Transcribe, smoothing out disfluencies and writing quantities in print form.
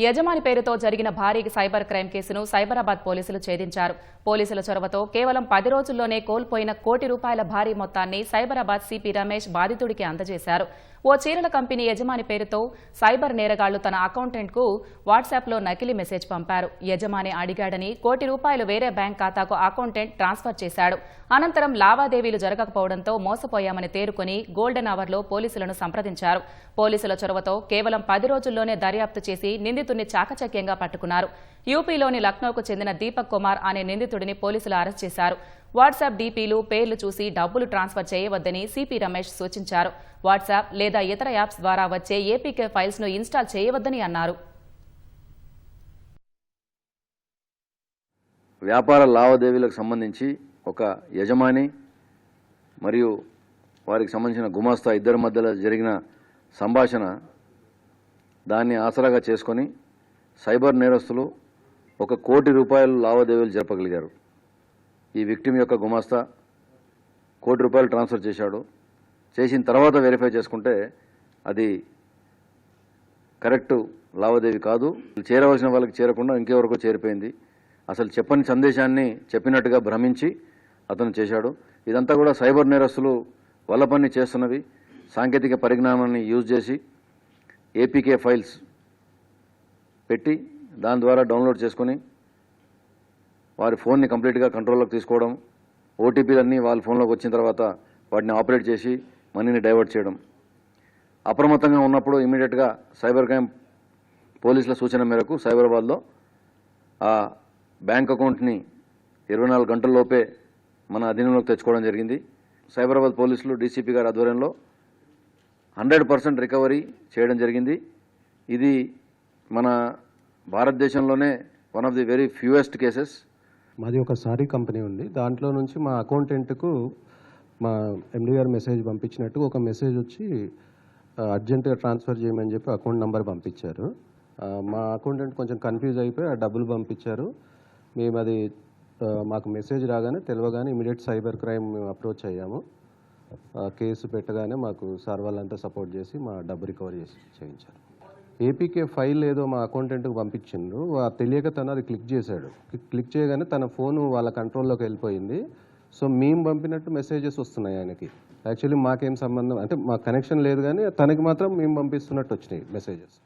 యజమాని పేరుతో జరిగిన భారీ సైబర్ క్రైమ్ కేసును సైబరాబాద్ పోలీసులు ఛేదించారు. పోలీసుల చొరవతో కేవలం 10 రోజుల్లోనే కోల్పోయిన ₹1 కోటి భారీ మొత్తాన్ని సైబరాబాద్ సిపి రమేష్ బాధితుడికి అందజేశారు. ఓ చీరల కంపెనీ యజమాని పేరుతో సైబర్ నేరగాళ్లు తన అకౌంటెంట్కు వాట్సాప్లో నకిలీ మెసేజ్ పంపారు. యజమాని అడిగాడని ₹1 కోటి వేరే బ్యాంక్ ఖాతాకు అకౌంటెంట్ ట్రాన్స్ఫర్ చేశాడు. అనంతరం లావాదేవీలు జరగకపోవడంతో మోసపోయామని తేరుకుని గోల్డెన్ అవర్లో పోలీసులను సంప్రదించారు. పోలీసుల చొరవతో కేవలం 10 రోజుల్లోనే దర్యాప్తు చేసి నిందితుడిని చాకచక్యంగా పట్టుకున్నారు. యూపీలోని లక్నోకు చెందిన దీపక్ కుమార్ అనే నిందితుడిని పోలీసులు అరెస్ట్ చేశారు. వాట్సాప్ డీపీలు పేర్లు చూసి డబ్బులు ట్రాన్స్ఫర్ చేయవద్దని సిపి రమేష్ సూచించారు. వాట్సాప్ లేదా ఇతర యాప్స్ ద్వారా వచ్చే ఏపీకే ఫైల్స్ ను ఇన్స్టాల్ చేయవద్దని అన్నారు. వ్యాపార లావాదేవీలకు సంబంధించి ఒక యజమాని మరియు వారికి సంబంధించిన గుమాస్తా ఇద్దరి మధ్యలో జరిగిన సంభాషణ దాన్ని ఆసరాగా చేసుకొని సైబర్ నేరస్తులు ₹1 కోటి లావాదేవీలు జరపగలిగారు. ఈ విక్టిమ్ యొక్క గుమాస్తా ₹1 కోటి ట్రాన్స్ఫర్ చేశాడు. చేసిన తర్వాత వెరిఫై చేసుకుంటే అది కరెక్ట్ లావాదేవీ కాదు. చేరవలసిన వాళ్ళకి చేరకుండా ఇంకెవరికో చేరిపోయింది. అసలు చెప్పని సందేశాన్ని చెప్పినట్టుగా భ్రమించి అతను చేశాడు. ఇదంతా కూడా సైబర్ నేరస్తులు వల్ల పని చేస్తున్నవి. సాంకేతిక పరిజ్ఞానాన్ని యూజ్ చేసి ఏపీకే ఫైల్స్ పెట్టి దాని ద్వారా డౌన్లోడ్ చేసుకొని వారి ఫోన్ని కంప్లీట్గా కంట్రోల్లోకి తీసుకోవడం, ఓటీపీలన్నీ వాళ్ళ ఫోన్లోకి వచ్చిన తర్వాత వాటిని ఆపరేట్ చేసి మనీని డైవర్ట్ చేయడం. అప్రమత్తంగా ఉన్నప్పుడు ఇమీడియట్గా సైబర్ క్రైమ్ పోలీసుల సూచన మేరకు సైబరాబాద్లో ఆ బ్యాంక్ అకౌంట్ని 24 గంటల్లోపే మన అధీనంలోకి తెచ్చుకోవడం జరిగింది. సైబరాబాద్ పోలీసులు డీసీపీ గారి ఆధ్వర్యంలో 100% రికవరీ చేయడం జరిగింది. ఇది మన భారతదేశంలోనే one of the very fewest cases. మాది ఒక సారీ కంపెనీ ఉంది. దాంట్లో నుంచి మా అకౌంటెంట్కు మా ఎండి గారు మెసేజ్ పంపించినట్టు ఒక మెసేజ్ వచ్చి అర్జెంటుగా ట్రాన్స్ఫర్ చేయమని చెప్పి అకౌంట్ నెంబర్ పంపించారు. మా అకౌంటెంట్ కొంచెం కన్ఫ్యూజ్ అయిపోయి ఆ డబ్బులు పంపించారు. మేము అది మాకు మెసేజ్ రాగానే తెలియగానే ఇమీడియట్ సైబర్ క్రైమ్ అప్రోచ్ అయ్యాము. కేసు పెట్టగానే మాకు సార్ వాళ్ళంతా సపోర్ట్ చేసి మా డబ్బు రికవరీ చేయించారు. ఏపీకే ఫైల్ ఏదో మా అకౌంటెంట్కి పంపించిండ్రు. తెలియక తను అది క్లిక్ చేశాడు. క్లిక్ చేయగానే తన ఫోను వాళ్ళ కంట్రోల్లోకి వెళ్ళిపోయింది. సో మేము పంపినట్టు మెసేజెస్ వస్తున్నాయి ఆయనకి. యాక్చువల్లీ మాకేం సంబంధం అంటే మా కనెక్షన్ లేదు, కానీ తనకి మాత్రం మేము పంపిస్తున్నట్టు వచ్చినాయి మెసేజెస్.